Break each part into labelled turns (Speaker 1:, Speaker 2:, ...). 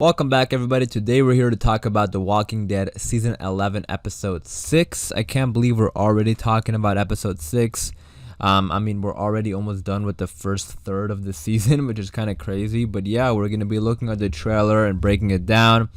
Speaker 1: Welcome back, everybody. Today we're here to talk about The Walking Dead Season 11, Episode 6. I can't believe we're already talking about Episode 6. We're already almost done with the first third of the season, which is kind of crazy. But yeah, we're going to be looking at the trailer and breaking it down.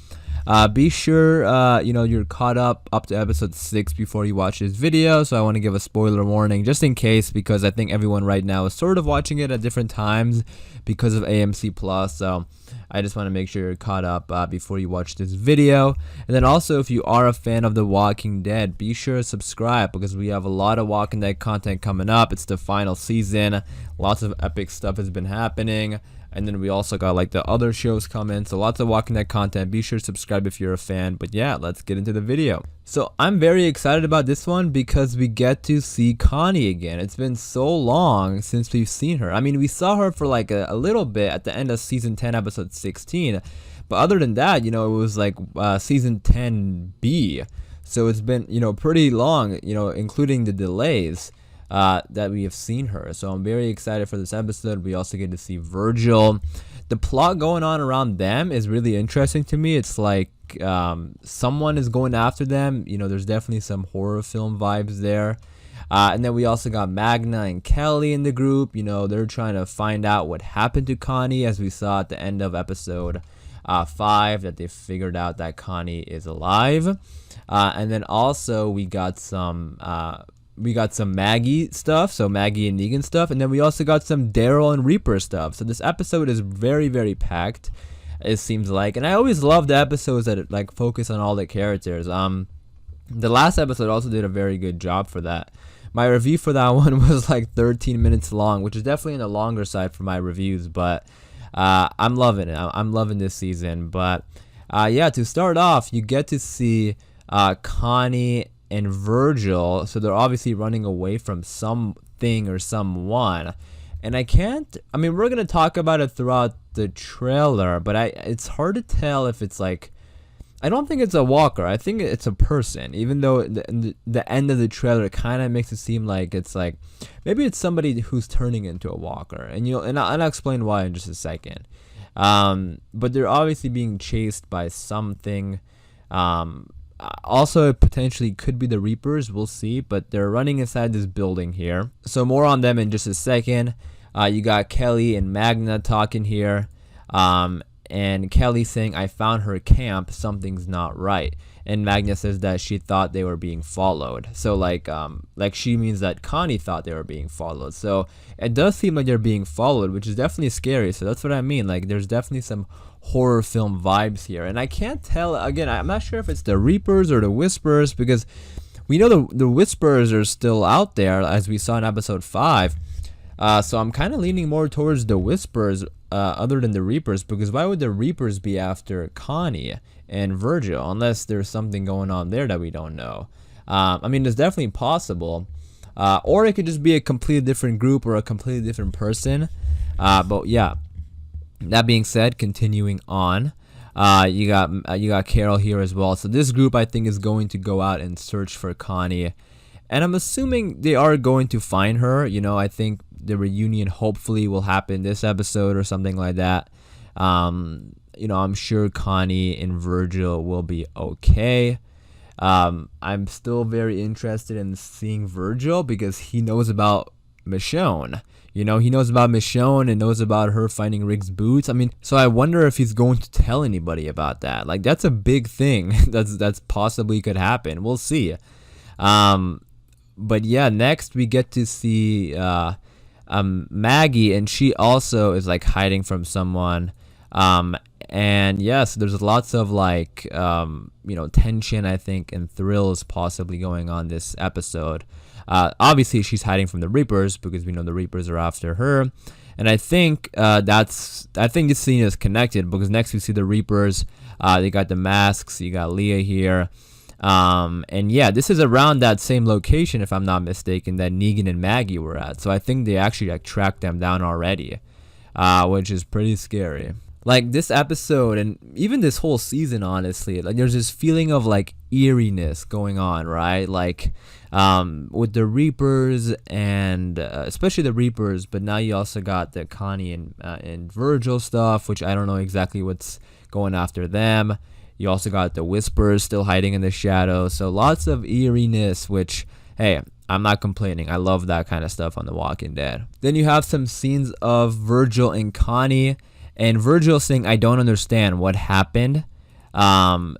Speaker 1: Be sure, you're caught up to Episode 6 before you watch this video. So I want to give a spoiler warning just in case, because I think everyone right now is sort of watching it at different times because of AMC Plus. So I just want to make sure you're caught up before you watch this video. And then also, if you are a fan of The Walking Dead, be sure to subscribe because we have a lot of Walking Dead content coming up. It's the final season. Lots of epic stuff has been happening. And then we also got like the other shows coming. So lots of Walking Dead content. Be sure to subscribe if you're a fan. But yeah, let's get into the video. So I'm very excited about this one because we get to see Connie again. It's been so long since we've seen her. I mean, we saw her for like a little bit at the end of Season 10, Episode 16. But other than that, it was like Season 10B. So it's been, pretty long, including the delays. That we have seen her. So I'm very excited for this episode. We also get to see Virgil. The plot going on around them is really interesting to me. It's like someone is going after them. There's definitely some horror film vibes there. And then we also got Magna and Kelly in the group. They're trying to find out what happened to Connie, as we saw at the end of episode 5, that they figured out that Connie is alive. And then also we got some Maggie stuff, so Maggie and Negan stuff, and then we also got some Daryl and Reaper stuff. So this episode is very, very packed, it seems like, and I always love the episodes that like focus on all the characters. The last episode also did a very good job for that. My review for that one was like 13 minutes long, which is definitely on the longer side for my reviews, but I'm loving it. I'm loving this season. But yeah, to start off, you get to see Connie and Virgil, so they're obviously running away from something or someone, and we're gonna talk about it throughout the trailer, but it's hard to tell if it's like, I don't think it's a walker, I think it's a person, even though the end of the trailer kind of makes it seem like it's like maybe it's somebody who's turning into a walker, and I'll explain why in just a second. But they're obviously being chased by something. Also, it potentially could be the Reapers, we'll see, but they're running inside this building here. So more on them in just a second. You got Kelly and Magna talking here, and Kelly saying, "I found her camp, something's not right." And Magna says that she thought they were being followed. So like she means that Connie thought they were being followed. So it does seem like they're being followed, which is definitely scary. So that's what I mean. Like there's definitely some horror film vibes here, and I can't tell. Again, I'm not sure if it's the Reapers or the Whisperers, because we know the Whisperers are still out there, as we saw in episode 5. So I'm kind of leaning more towards the Whisperers, other than the Reapers, because why would the Reapers be after Connie and Virgil unless there's something going on there that we don't know? It's definitely possible, or it could just be a completely different group or a completely different person. But yeah. That being said, continuing on, you got Carol here as well. So this group, I think, is going to go out and search for Connie, and I'm assuming they are going to find her. I think the reunion hopefully will happen this episode or something like that. I'm sure Connie and Virgil will be okay. I'm still very interested in seeing Virgil because he knows about Michonne. He knows about Michonne and knows about her finding Rick's boots. So I wonder if he's going to tell anybody about that. Like, that's a big thing that's possibly could happen. We'll see. But yeah, next we get to see Maggie, and she also is like hiding from someone. And yes, there's lots of like tension, I think, and thrills possibly going on this episode. Obviously she's hiding from the Reapers because we know the Reapers are after her, and I think this scene is connected because next we see the Reapers. They got the masks. You got Leah here, and yeah, this is around that same location, if I'm not mistaken, that Negan and Maggie were at. So I think they actually like tracked them down already, which is pretty scary. Like this episode and even this whole season, honestly, like there's this feeling of like eeriness going on, right? Like with the Reapers and especially the Reapers, but now you also got the Connie and Virgil stuff, which I don't know exactly what's going after them. You also got the Whispers still hiding in the shadows. So lots of eeriness, which, hey, I'm not complaining. I love that kind of stuff on The Walking Dead. Then you have some scenes of Virgil and Connie. And Virgil saying, I don't understand what happened. And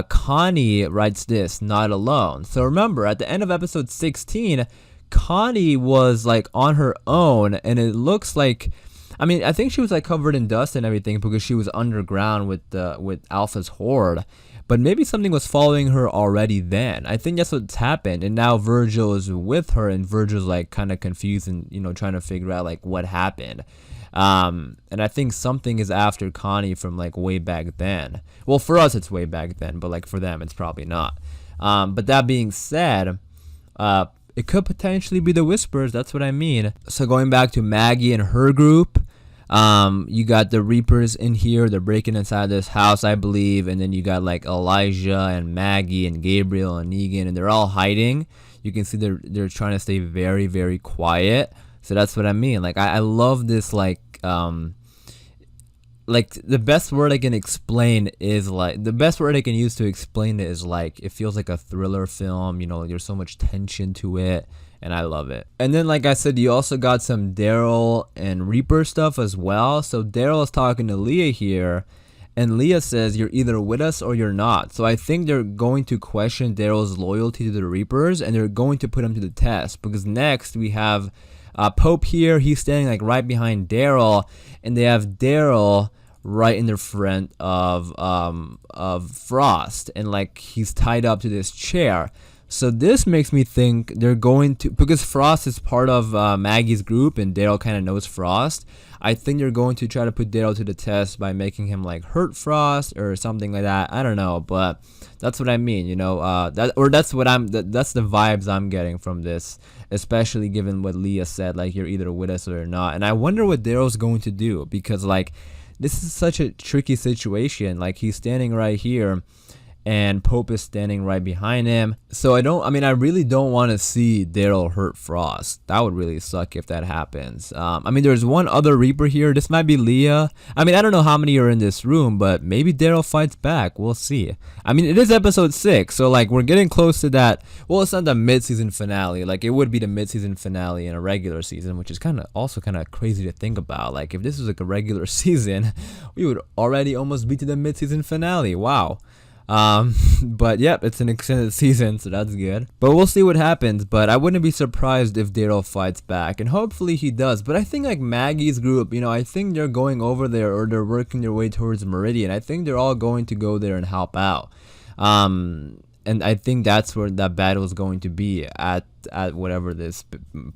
Speaker 1: Connie writes this, not alone. So remember, at the end of episode 16, Connie was like on her own. And it looks like, I think she was like covered in dust and everything because she was underground with Alpha's horde. But maybe something was following her already then. I think that's what's happened. And now Virgil is with her, and Virgil's like kind of confused and, trying to figure out like what happened. And I think something is after Connie from like way back then. Well, for us, it's way back then, but like for them, it's probably not. But that being said, it could potentially be the Whispers. That's what I mean. So going back to Maggie and her group, you got the Reapers in here. They're breaking inside this house, I believe. And then you got like Elijah and Maggie and Gabriel and Negan, and they're all hiding. You can see they're trying to stay very, very quiet. So that's what I mean. Like I love this like the best word I can explain is like the best word I can use to explain it is like it feels like a thriller film. There's so much tension to it, and I love it. And then like I said, you also got some Daryl and Reaper stuff as well. So Daryl is talking to Leah here, and Leah says you're either with us or you're not. So I think they're going to question Daryl's loyalty to the Reapers, and they're going to put him to the test because next we have Pope here. He's standing like right behind Daryl, and they have Daryl right in the front of Frost, and like he's tied up to this chair. So this makes me think they're going to, because Frost is part of Maggie's group and Daryl kind of knows Frost, I think they're going to try to put Daryl to the test by making him like hurt Frost or something like that. I don't know, but that's what I mean, that's the vibes I'm getting from this, especially given what Leah said, like you're either with us or you're not. And I wonder what Daryl's going to do, because like this is such a tricky situation. Like he's standing right here and Pope is standing right behind him. So I really don't want to see Daryl hurt Frost. That would really suck if that happens. There's one other Reaper here. This might be Leah. I don't know how many are in this room, but maybe Daryl fights back. We'll see. It is episode 6, so like we're getting close to that. Well, it's not the mid-season finale. Like it would be the mid-season finale in a regular season, which is kind of crazy to think about. Like if this was like a regular season, we would already almost be to the mid-season finale. Wow. But yep, it's an extended season, so that's good. But we'll see what happens. But I wouldn't be surprised if Daryl fights back, and hopefully he does. But I think like Maggie's group, I think they're going over there, or they're working their way towards Meridian. I think they're all going to go there and help out. And I think that's where that battle is going to be at whatever this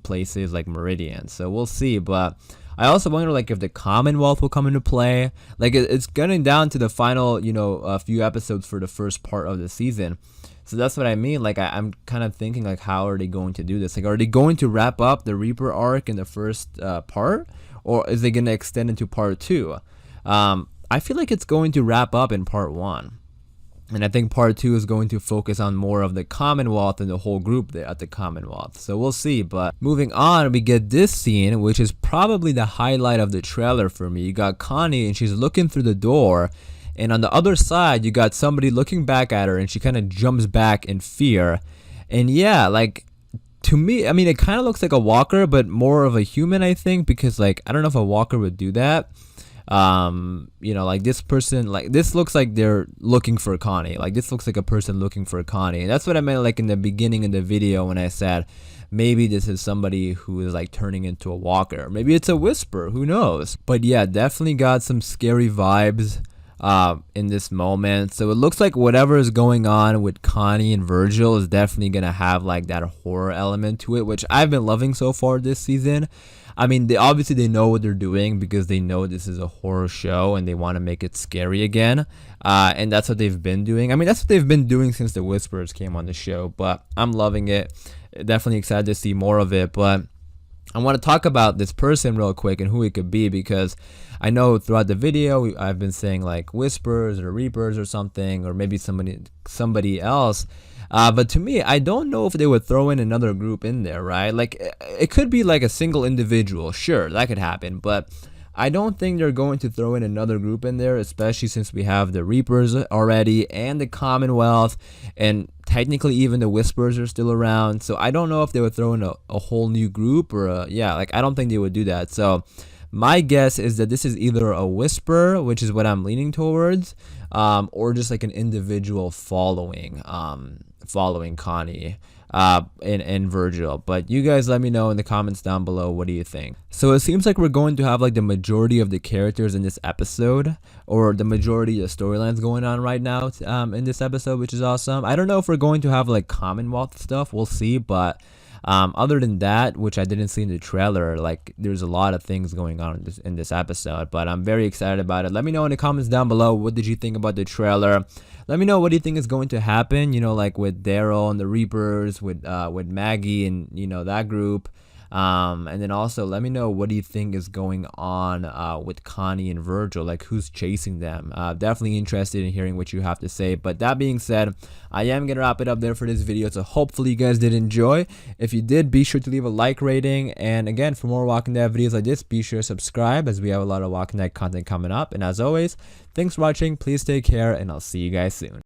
Speaker 1: place is, like Meridian. So we'll see. But I also wonder like if the Commonwealth will come into play. Like it's getting down to the final, a few episodes for the first part of the season. So that's what I mean. Like I'm kind of thinking like, how are they going to do this? Like, are they going to wrap up the Reaper arc in the first part, or is they going to extend into part 2? I feel like it's going to wrap up in part 1. And I think part 2 is going to focus on more of the Commonwealth and the whole group there at the Commonwealth. So we'll see. But moving on, we get this scene, which is probably the highlight of the trailer for me. You got Connie, and she's looking through the door. And on the other side, you got somebody looking back at her, and she kind of jumps back in fear. And yeah, like, to me, it kind of looks like a walker, but more of a human, I think. Because, like, I don't know if a walker would do that. Like this person, like this looks like they're looking for Connie. Like this looks like a person looking for Connie. And that's what I meant like in the beginning of the video when I said maybe this is somebody who is like turning into a walker. Maybe it's a whisper, who knows? But yeah, definitely got some scary vibes in this moment. So it looks like whatever is going on with Connie and Virgil is definitely gonna have like that horror element to it, which I've been loving so far this season. They know what they're doing because they know this is a horror show and they want to make it scary again. And that's what they've been doing. That's what they've been doing since the Whisperers came on the show. But I'm loving it. Definitely excited to see more of it. But I want to talk about this person real quick and who it could be, because I know throughout the video I've been saying like Whispers or Reapers or something, or maybe somebody else. But to me, I don't know if they would throw in another group in there, right? Like, it could be like a single individual. Sure, that could happen. But I don't think they're going to throw in another group in there, especially since we have the Reapers already and the Commonwealth, and technically even the Whispers are still around. So I don't know if they would throw in a whole new group or I don't think they would do that. So my guess is that this is either a Whisper, which is what I'm leaning towards, or just like an individual following Connie and Virgil. But you guys let me know in the comments down below, what do you think? So it seems like we're going to have like the majority of the characters in this episode, or the majority of storylines going on right now in this episode, which is awesome. I don't know if we're going to have like Commonwealth stuff, we'll see, but other than that, which I didn't see in the trailer, like there's a lot of things going on in this episode, but I'm very excited about it. Let me know in the comments down below, what did you think about the trailer? Let me know what do you think is going to happen, you know, like with Daryl and the Reapers, with Maggie and, you know, that group. And then also let me know what do you think is going on with Connie and Virgil, like who's chasing them. Definitely interested in hearing what you have to say. But that being said, I am gonna wrap it up there for this video, so hopefully you guys did enjoy. If you did, be sure to leave a like rating, and again, for more Walking Dead videos like this, be sure to subscribe, as we have a lot of Walking Dead content coming up. And as always, thanks for watching, please take care, and I'll see you guys soon.